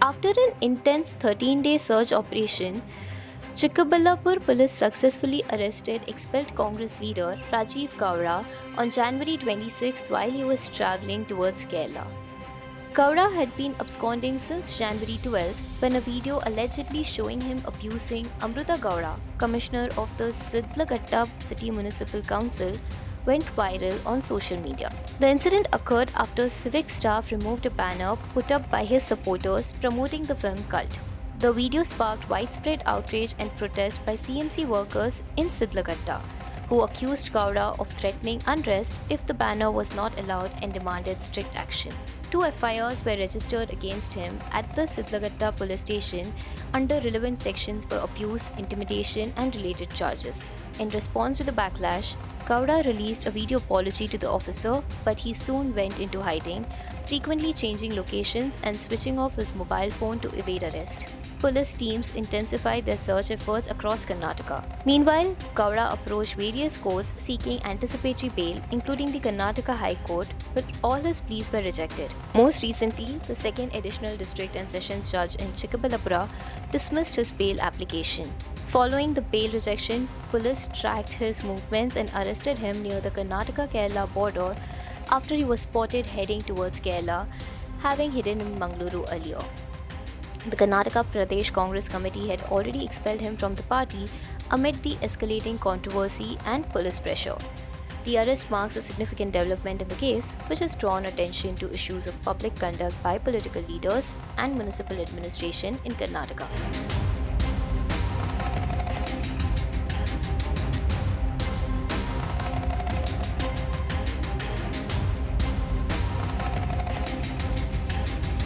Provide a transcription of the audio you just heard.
After an intense 13-day search operation, Chikkaballapur police successfully arrested expelled Congress leader Rajiv Gowda on January 26 while he was traveling towards Kerala. Gowda had been absconding since January 12 when a video allegedly showing him abusing Amruta Gowda, commissioner of the Sidlagatta City Municipal Council, went viral on social media. The incident occurred after civic staff removed a banner put up by his supporters promoting the film Cult. The video sparked widespread outrage and protest by CMC workers in Sidlagatta, who accused Gowda of threatening unrest if the banner was not allowed and demanded strict action. Two FIRs were registered against him at the Sidlagatta police station under relevant sections for abuse, intimidation, and related charges. In response to the backlash, Gowda released a video apology to the officer, but he soon went into hiding, frequently changing locations and switching off his mobile phone to evade arrest. Police teams intensified their search efforts across Karnataka. Meanwhile, Gowda approached various courts seeking anticipatory bail, including the Karnataka High Court, but all his pleas were rejected. Most recently, the second additional district and sessions judge in Chikkaballapura dismissed his bail application. Following the bail rejection, police tracked his movements and arrested him near the Karnataka-Kerala border after he was spotted heading towards Kerala, having hidden in Mangaluru earlier. The Karnataka Pradesh Congress Committee had already expelled him from the party amid the escalating controversy and police pressure. The arrest marks a significant development in the case, which has drawn attention to issues of public conduct by political leaders and municipal administration in Karnataka.